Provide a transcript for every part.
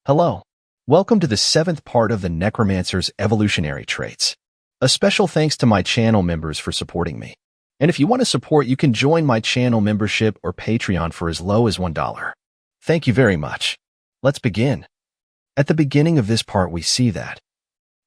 Hello. Welcome to the 7th part of the necromancer's evolutionary traits. A special thanks to my channel members for supporting me. And if you want to support, you can join my channel membership or Patreon for as low as $1. Thank you very much. Let's begin. At the beginning of this part, we see that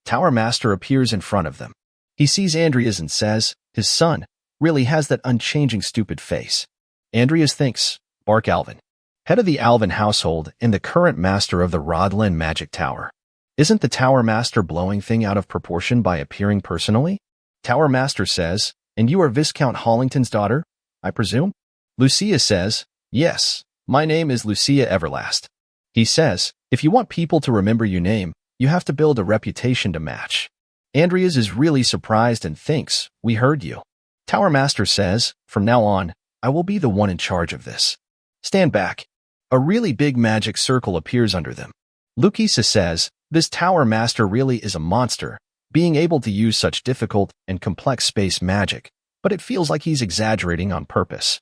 Tower Master appears in front of them. He sees Andreas and says, his son really has that unchanging stupid face. Andreas thinks, Bark Alvin, head of the Alvin household and the current master of the Rodland Magic Tower. Isn't the Tower Master blowing thing out of proportion by appearing personally? Tower Master says, and you are Viscount Hollington's daughter, I presume? Lucia says, yes, my name is Lucia Everlast. He says, if you want people to remember your name, you have to build a reputation to match. Andreas is really surprised and thinks, we heard you. Tower Master says, from now on, I will be the one in charge of this. Stand back. A really big magic circle appears under them. Lucisa says, this Tower Master really is a monster, being able to use such difficult and complex space magic, but it feels like he's exaggerating on purpose.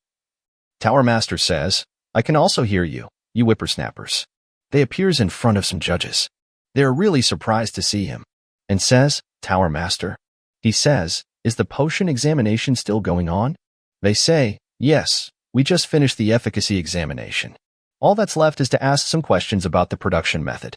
Tower Master says, I can also hear you, you whippersnappers. They appears in front of some judges. They are really surprised to see him, and says, Tower Master. He says, is the potion examination still going on? They say, yes, we just finished the efficacy examination. All that's left is to ask some questions about the production method.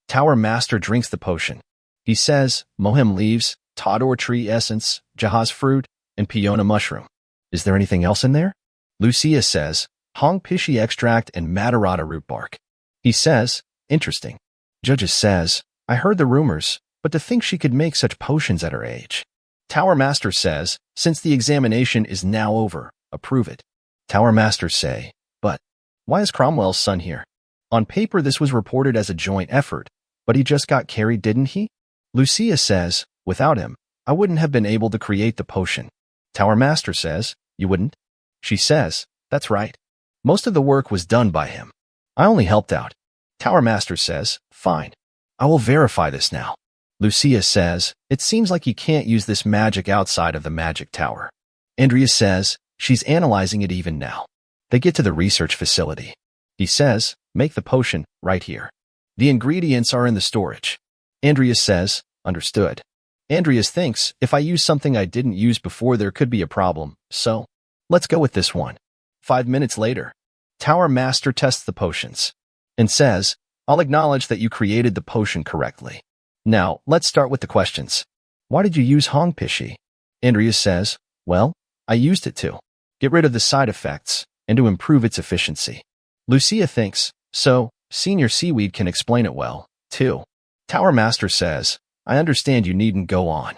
Tower Master drinks the potion. He says, Mohem leaves, Tador tree essence, Jahaz fruit, and Peona mushroom. Is there anything else in there? Lucia says, Hong Pishi extract and Matarata root bark. He says, interesting. Judges says, I heard the rumors, but to think she could make such potions at her age. Tower Master says, since the examination is now over, approve it. Tower Masters say, but why is Cromwell's son here? On paper, this was reported as a joint effort, but he just got carried, didn't he? Lucia says, without him, I wouldn't have been able to create the potion. Tower Master says, you wouldn't? She says, that's right. Most of the work was done by him. I only helped out. Tower Master says, fine. I will verify this now. Lucia says, it seems like he can't use this magic outside of the magic tower. Andrea says, she's analyzing it even now. They get to the research facility. He says, make the potion right here. The ingredients are in the storage. Andrea says, understood. Andrea thinks, if I use something I didn't use before, there could be a problem, so let's go with this one. 5 minutes later, Tower Master tests the potions and says, I'll acknowledge that you created the potion correctly. Now, let's start with the questions. Why did you use Hong Pishi? Andrea says, well, I used it to get rid of the side effects and to improve its efficiency. Lucia thinks, so, Senior Seaweed can explain it well, too. Tower Master says, I understand, you needn't go on.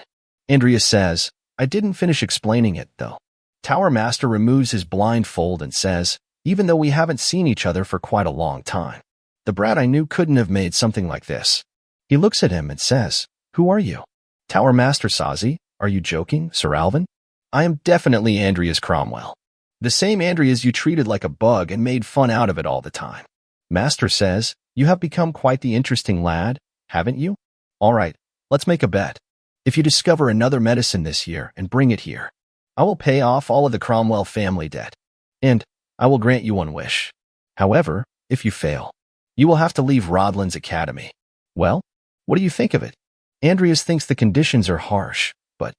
Andrea says, I didn't finish explaining it, though. Tower Master removes his blindfold and says, even though we haven't seen each other for quite a long time, the brat I knew couldn't have made something like this. He looks at him and says, who are you? Tower Master Sazi, are you joking, Sir Alvin? I am definitely Andreas Cromwell. The same Andreas you treated like a bug and made fun out of it all the time. Master says, you have become quite the interesting lad, haven't you? All right, let's make a bet. If you discover another medicine this year and bring it here, I will pay off all of the Cromwell family debt, and I will grant you one wish. However, if you fail, you will have to leave Rodland's academy. Well, what do you think of it? Andreas thinks the conditions are harsh, but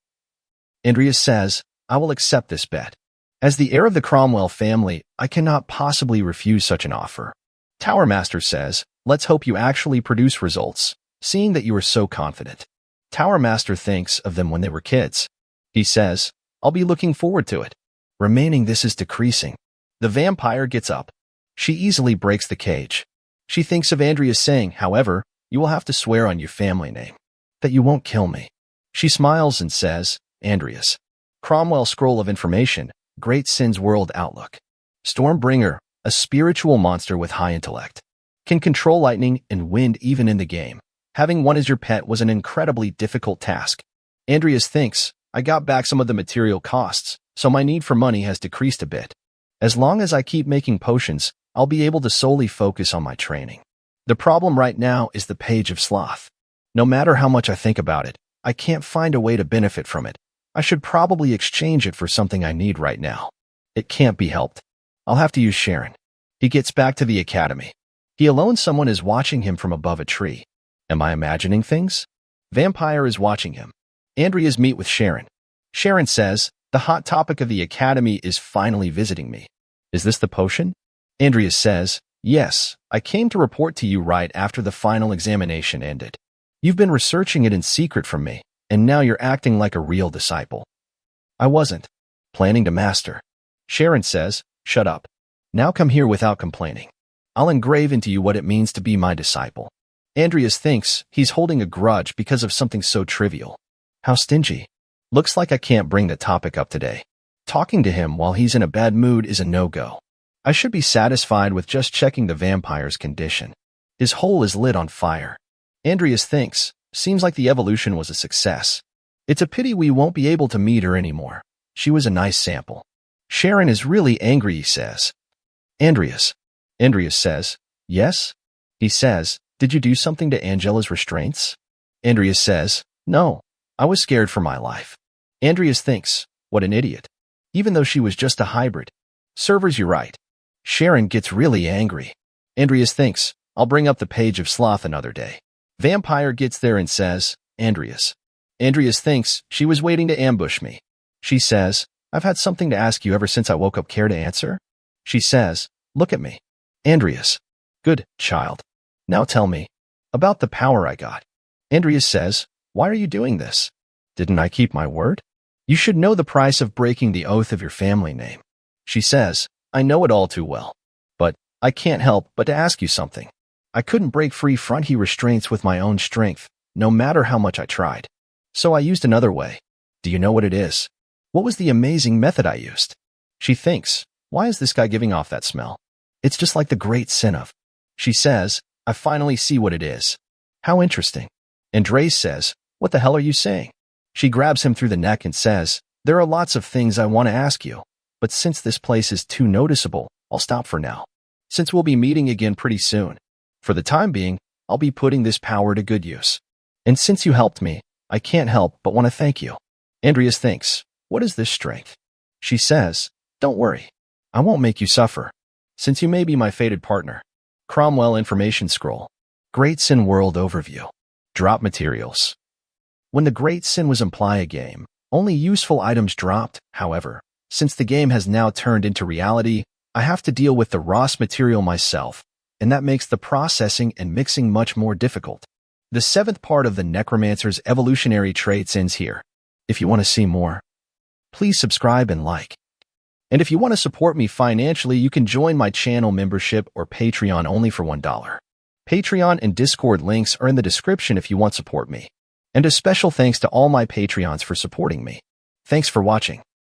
Andreas says, I will accept this bet. As the heir of the Cromwell family, I cannot possibly refuse such an offer. Tower Master says, let's hope you actually produce results, seeing that you are so confident. Tower Master thinks of them when they were kids. He says, I'll be looking forward to it. Remaining this is decreasing. The vampire gets up. She easily breaks the cage. She thinks of Andreas saying, however, you will have to swear on your family name that you won't kill me. She smiles and says, Andreas. Cromwell Scroll of Information, Great Sin's World Outlook. Stormbringer, a spiritual monster with high intellect. Can control lightning and wind even in the game. Having one as your pet was an incredibly difficult task. Andreas thinks, I got back some of the material costs, so my need for money has decreased a bit. As long as I keep making potions, I'll be able to solely focus on my training. The problem right now is the Page of Sloth. No matter how much I think about it, I can't find a way to benefit from it. I should probably exchange it for something I need right now. It can't be helped. I'll have to use Sharon. He gets back to the academy. He alone someone is watching him from above a tree. Am I imagining things? Vampire is watching him. Andrea's meet with Sharon. Sharon says, the hot topic of the academy is finally visiting me. Is this the potion? Andrea says, yes, I came to report to you right after the final examination ended. You've been researching it in secret from me, and now you're acting like a real disciple. I wasn't planning to master. Sharon says, shut up. Now come here without complaining. I'll engrave into you what it means to be my disciple. Andrea thinks he's holding a grudge because of something so trivial. How stingy. Looks like I can't bring the topic up today. Talking to him while he's in a bad mood is a no-go. I should be satisfied with just checking the vampire's condition. His hole is lit on fire. Andrea thinks, seems like the evolution was a success. It's a pity we won't be able to meet her anymore. She was a nice sample. Sharon is really angry, he says. Andrea says, yes? He says, did you do something to Angela's restraints? Andrea says, no. I was scared for my life. Andrea thinks, what an idiot. Even though she was just a hybrid. Servers, you're right. Sharon gets really angry. Andrea thinks, I'll bring up the page of sloth another day. Vampire gets there and says, Andrea thinks she was waiting to ambush me. She says, I've had something to ask you ever since I woke up. Care to answer? She says, look at me. Andrea, good, child. Now tell me about the power I got. Andrea says, why are you doing this? Didn't I keep my word? You should know the price of breaking the oath of your family name. She says, I know it all too well. But I can't help but to ask you something. I couldn't break free from his restraints with my own strength, no matter how much I tried. So I used another way. Do you know what it is? What was the amazing method I used? She thinks, why is this guy giving off that smell? It's just like the great sin of. She says, I finally see what it is. How interesting. Andres says, what the hell are you saying? She grabs him through the neck and says, there are lots of things I want to ask you, but since this place is too noticeable, I'll stop for now. Since we'll be meeting again pretty soon. For the time being, I'll be putting this power to good use. And since you helped me, I can't help but want to thank you. Andrea thinks, what is this strength? She says, don't worry. I won't make you suffer. Since you may be my fated partner. Cromwell Information Scroll. Great Sin World Overview. Drop materials. When the Great Sin was imply a game, only useful items dropped. However, since the game has now turned into reality, I have to deal with the raw material myself, and that makes the processing and mixing much more difficult. The 7th part of the necromancer's evolutionary traits ends here. If you want to see more, please subscribe and like. And if you want to support me financially, you can join my channel membership or Patreon only for $1. Patreon and Discord links are in the description if you want to support me. And a special thanks to all my Patreons for supporting me. Thanks for watching.